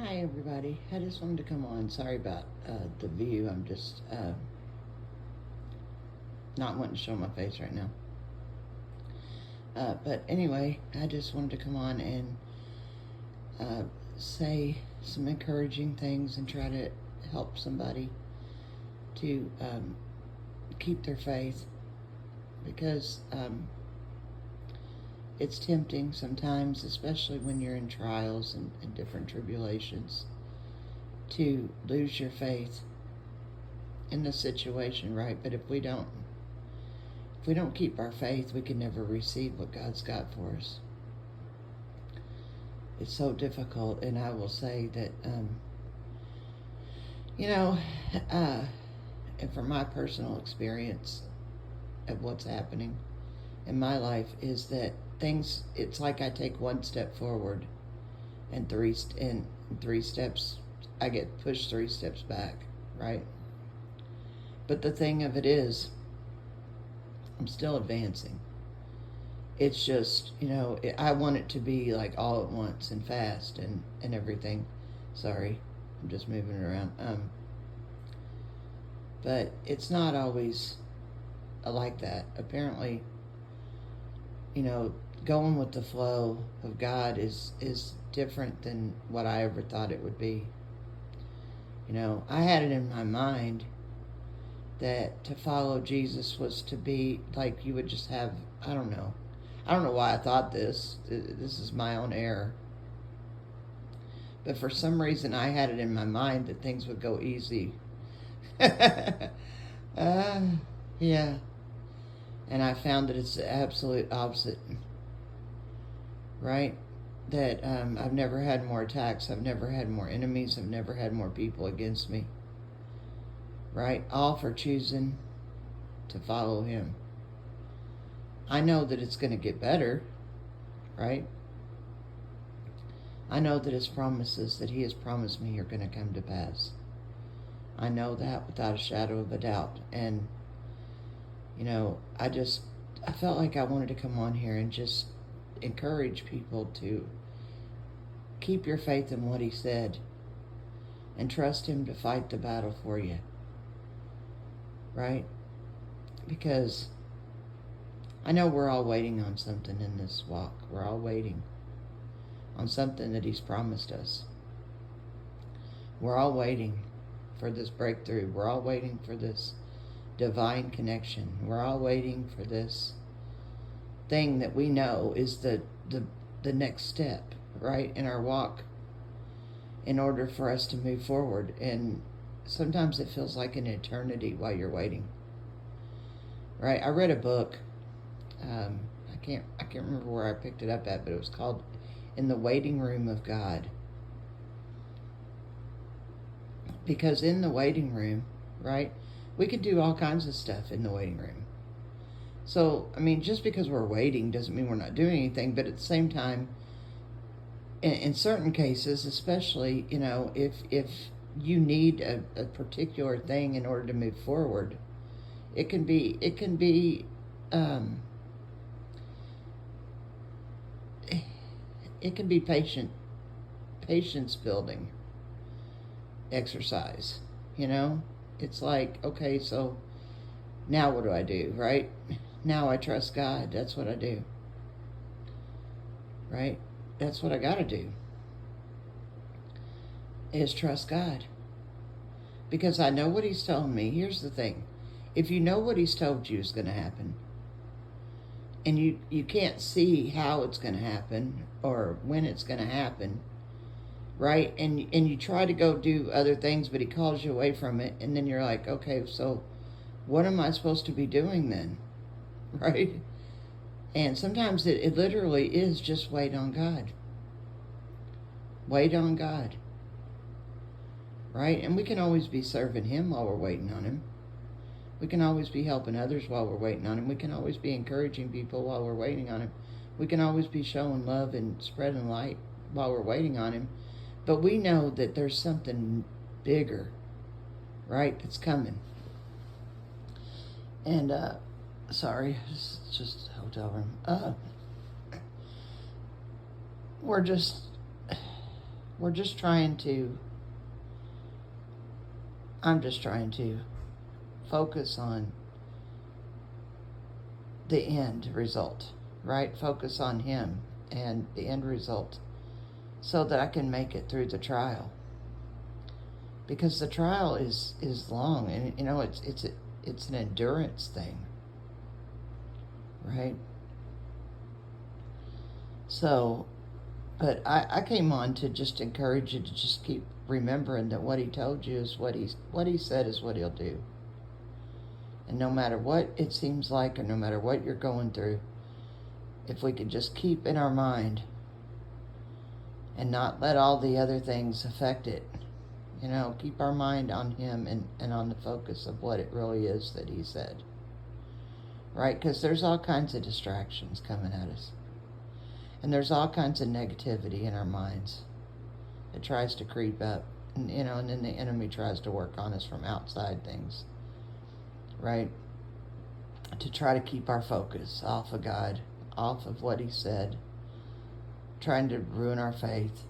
Hi everybody. I just wanted to come on. Sorry about the view. I'm just not wanting to show my face right now. But anyway, I just wanted to come on and say some encouraging things and try to help somebody to keep their faith, because it's tempting sometimes, especially when you're in trials and different tribulations, to lose your faith in the situation, right? But if we don't keep our faith, we can never receive what God's got for us. It's so difficult. And I will say that you know and from my personal experience of what's happening in my life, is that it's like I take one step forward and three steps, I get pushed 3 steps back, right? But the thing of it is, I'm still advancing. It's just, I want it to be like all at once and fast and everything. Sorry, I'm just moving it around. But it's not always like that. Apparently, going with the flow of God is different than what I ever thought it would be. I had it in my mind that to follow Jesus was to be like you would just have, I don't know why I thought this. This is my own error. But for some reason I had it in my mind that things would go easy. Yeah. And I found that it's the absolute opposite, right? That I've never had more attacks. I've never had more enemies. I've never had more people against me, right? All for choosing to follow him. I know that it's going to get better, right? I know that his promises that he has promised me are going to come to pass. I know that without a shadow of a doubt. And I felt like I wanted to come on here and just encourage people to keep your faith in what he said and trust him to fight the battle for you, right? Because I know we're all waiting on something in this walk. We're all waiting on something that he's promised us. We're all waiting for this breakthrough. We're all waiting for this divine connection. We're all waiting for this thing that we know is the next step, right, in our walk, in order for us to move forward. And sometimes it feels like an eternity while you're waiting, right? I read a book. I can't remember where I picked it up at, but it was called In the Waiting Room of God. Because in the waiting room, right, we can do all kinds of stuff in the waiting room. So, just because we're waiting doesn't mean we're not doing anything. But at the same time, in certain cases, especially, if you need a particular thing in order to move forward, it can be patience building exercise. It's like, okay, so now what do I do, right? Now I trust God. That's what I do, right? That's what I got to do, is trust God, because I know what he's told me. Here's the thing. If you know what he's told you is going to happen, and you can't see how it's going to happen or when it's going to happen, right? And you try to go do other things, but he calls you away from it. And then you're like, okay, so what am I supposed to be doing then? Right? And sometimes it literally is just wait on God. Wait on God. Right? And we can always be serving him while we're waiting on him. We can always be helping others while we're waiting on him. We can always be encouraging people while we're waiting on him. We can always be showing love and spreading light while we're waiting on him. But we know that there's something bigger, right, that's coming. And, sorry, it's just a hotel room. We're just trying to, I'm just trying to focus on the end result, right? Focus on Him and the end result so that I can make it through the trial. Because the trial is long, and it's an endurance thing, right? So, but I came on to just encourage you to just keep remembering that what He told you is what He said is what He'll do. And no matter what it seems like, or no matter what you're going through, if we could just keep in our mind and not let all the other things affect it, keep our mind on Him and on the focus of what it really is that He said. Right? Because there's all kinds of distractions coming at us. And there's all kinds of negativity in our minds that tries to creep up. And then the enemy tries to work on us from outside things. Right? To try to keep our focus off of God, off of what He said, trying to ruin our faith,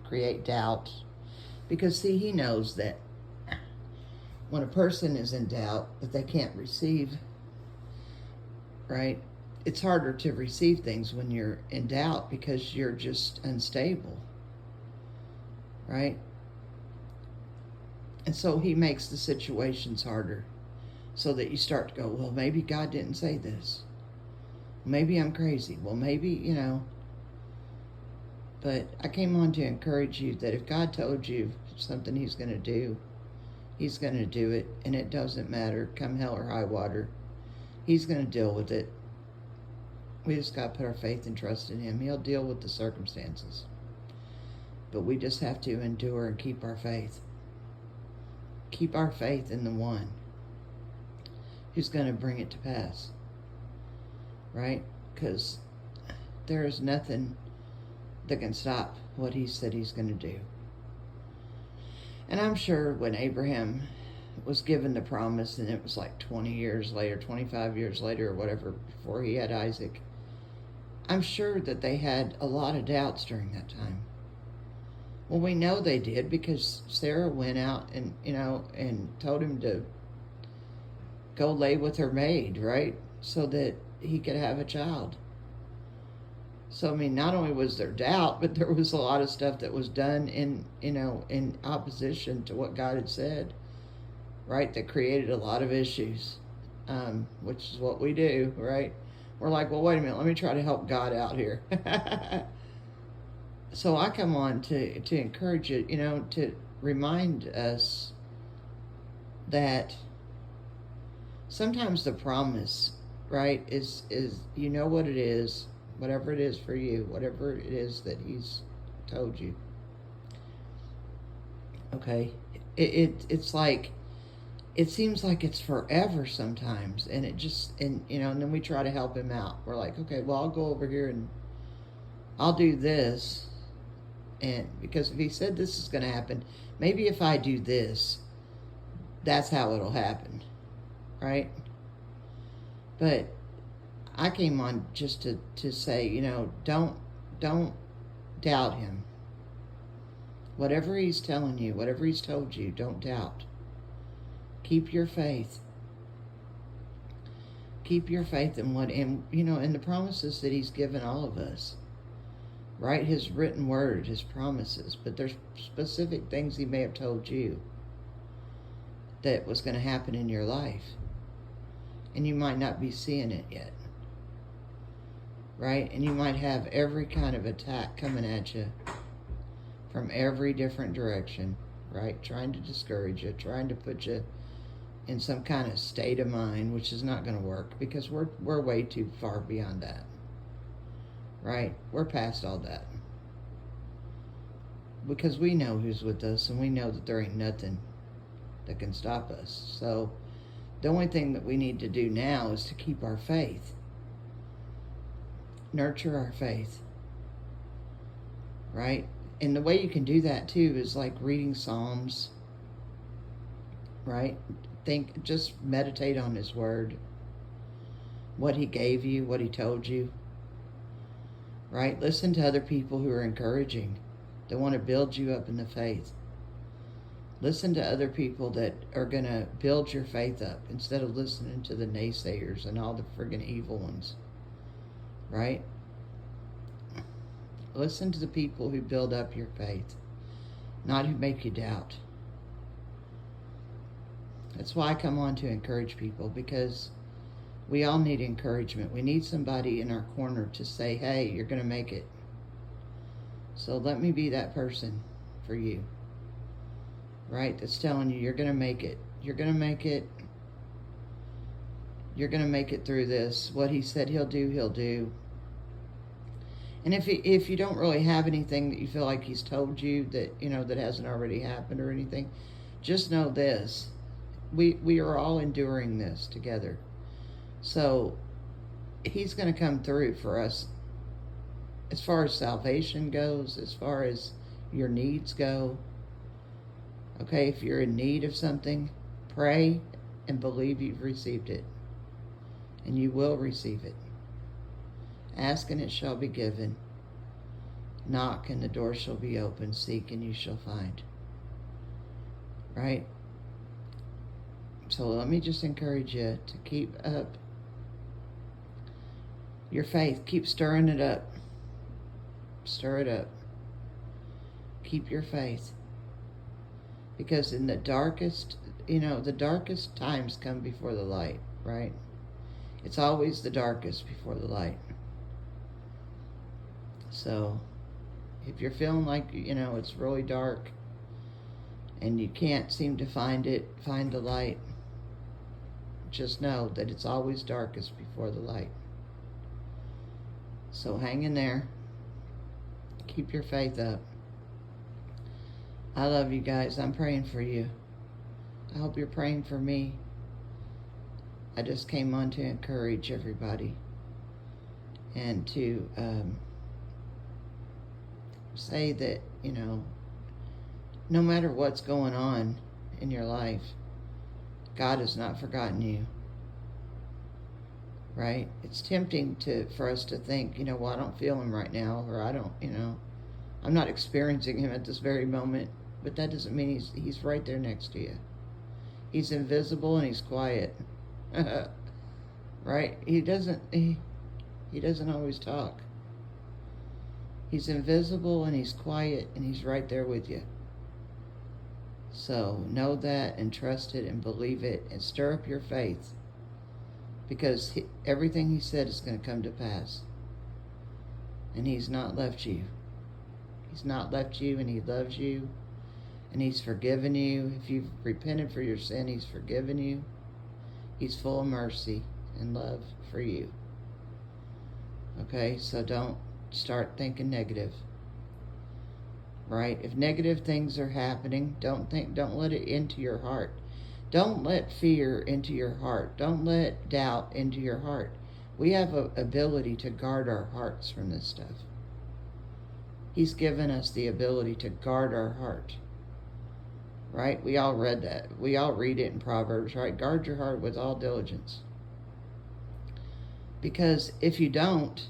create doubt. Because, see, He knows that when a person is in doubt, that they can't receive, right? It's harder to receive things when you're in doubt because you're just unstable, right? And so He makes the situations harder, so that you start to go, well, maybe God didn't say this. Maybe I'm crazy. Well, maybe, But I came on to encourage you that if God told you something He's going to do, He's going to do it. And it doesn't matter, come hell or high water. He's going to deal with it. We just got to put our faith and trust in Him. He'll deal with the circumstances. But we just have to endure and keep our faith. Keep our faith in the one who's going to bring it to pass, right? Because there is nothing that can stop what He said He's going to do. And I'm sure when Abraham was given the promise, and it was like 20 years later, 25 years later, or whatever, before he had Isaac, I'm sure that they had a lot of doubts during that time. Well, we know they did because Sarah went out and, and told him to go lay with her maid, right? So that he could have a child. So, not only was there doubt, but there was a lot of stuff that was done in opposition to what God had said, right? That created a lot of issues, which is what we do, right? We're like, well, wait a minute, let me try to help God out here. So I come on to encourage you, to remind us that sometimes the promise, right, is what it is, whatever it is for you, whatever it is that He's told you. Okay? It's like, it seems like it's forever sometimes, and and then we try to help Him out. We're like, okay, well, I'll go over here and I'll do this, and because if He said this is going to happen, maybe if I do this, that's how it'll happen, right? But I came on just to say, don't doubt Him. Whatever He's telling you, whatever He's told you, don't doubt. Keep your faith. Keep your faith in in the promises that He's given all of us. Right? His written word, His promises. But there's specific things He may have told you that was going to happen in your life. And you might not be seeing it yet. Right? And you might have every kind of attack coming at you from every different direction. Right? Trying to discourage you, trying to put you in some kind of state of mind, which is not going to work because we're way too far beyond that. Right? We're past all that. Because we know who's with us, and we know that there ain't nothing that can stop us. So the only thing that we need to do now is to keep our faith. Nurture our faith. Right? And the way you can do that too is like reading Psalms. Right? Just meditate on His word. What He gave you, what He told you. Right? Listen to other people who are encouraging that want to build you up in the faith. Listen to other people that are going to build your faith up instead of listening to the naysayers and all the friggin' evil ones. Right? Listen to the people who build up your faith, not who make you doubt. That's why I come on to encourage people, because we all need encouragement. We need somebody in our corner to say, hey, you're going to make it. So let me be that person for you. Right? That's telling you you're going to make it. You're going to make it. You're going to make it through this. What he said he'll do, he'll do. And if you don't really have anything that you feel like he's told you that, that hasn't already happened or anything, just know this. We are all enduring this together. So he's going to come through for us as far as salvation goes, as far as your needs go. Okay, if you're in need of something, pray and believe you've received it. And you will receive it. Ask and it shall be given. Knock and the door shall be opened. Seek and you shall find. Right? So let me just encourage you to keep up your faith. Keep stirring it up. Stir it up. Keep your faith. Because in the darkest times come before the light, right? It's always the darkest before the light. So, if you're feeling like, it's really dark and you can't seem to find the light, just know that it's always darkest before the light. So hang in there. Keep your faith up. I love you guys. I'm praying for you. I hope you're praying for me. I just came on to encourage everybody and to say that, no matter what's going on in your life, God has not forgotten you. Right? It's tempting for us to think, well, I don't feel him right now, or I don't, I'm not experiencing him at this very moment, but that doesn't mean he's right there next to you. He's invisible and he's quiet. Right? He doesn't always talk. He's invisible and he's quiet and he's right there with you. So know that and trust it and believe it and stir up your faith, because everything he said is going to come to pass. And he's not left you. He's not left you, and he loves you, and he's forgiven you. If you've repented for your sin, he's forgiven you. He's full of mercy and love for you. Okay, so don't start thinking negative. Right? If negative things are happening, don't let it into your heart. Don't let fear into your heart. Don't let doubt into your heart. We have an ability to guard our hearts from this stuff. He's given us the ability to guard our heart. Right? We all read that. We all read it in Proverbs, right? Guard your heart with all diligence. Because if you don't,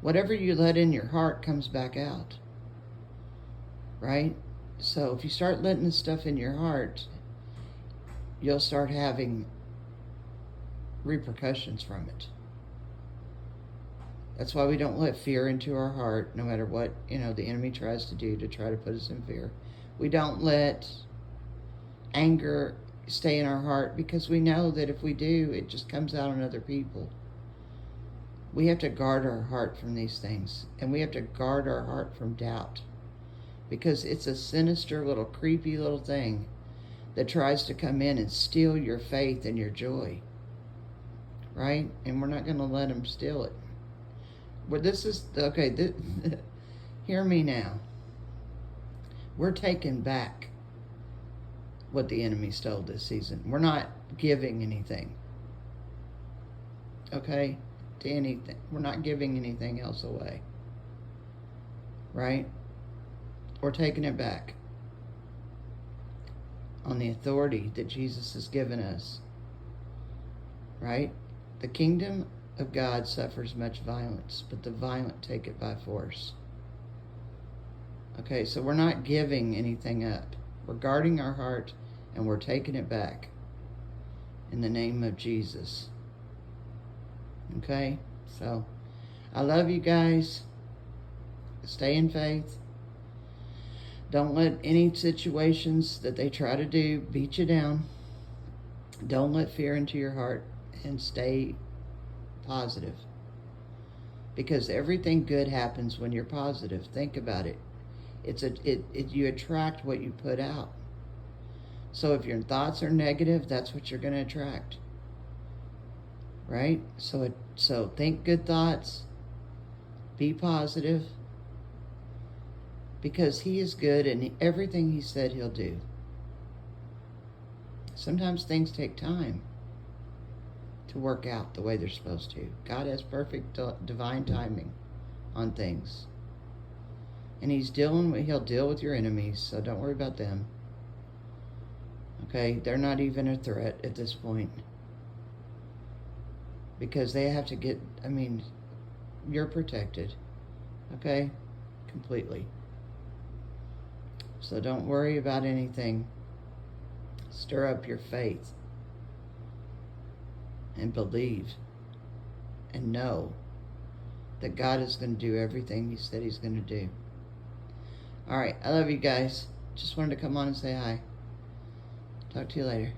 whatever you let in your heart comes back out. Right? So if you start letting this stuff in your heart, you'll start having repercussions from it. That's why we don't let fear into our heart, no matter what, the enemy tries to do to try to put us in fear. We don't let anger stay in our heart, because we know that if we do, it just comes out on other people. We have to guard our heart from these things, and we have to guard our heart from doubt, because it's a sinister little creepy little thing that tries to come in and steal your faith and your joy. Right? And we're not going to let him steal it. But hear me now. We're taking back what the enemy stole this season. We're not giving anything. Okay? To anything. We're not giving anything else away. Right? We're taking it back on the authority that Jesus has given us. Right? The kingdom of God suffers much violence, but the violent take it by force. Okay, so we're not giving anything up. We're guarding our heart and we're taking it back in the name of Jesus. Okay, so I love you guys. Stay in faith. Don't let any situations that they try to do beat you down. Don't let fear into your heart, and stay positive. Because everything good happens when you're positive. Think about it. You attract what you put out. So if your thoughts are negative, that's what you're going to attract. Right? So think good thoughts. Be positive. Because he is good and everything he said he'll do. Sometimes things take time to work out the way they're supposed to. God has perfect divine timing on things. And he'll deal with your enemies, so don't worry about them. Okay, they're not even a threat at this point. Because they have to you're protected. Okay? Completely. So don't worry about anything. Stir up your faith. And believe. And know that God is going to do everything he said he's going to do. Alright, I love you guys. Just wanted to come on and say hi. Talk to you later.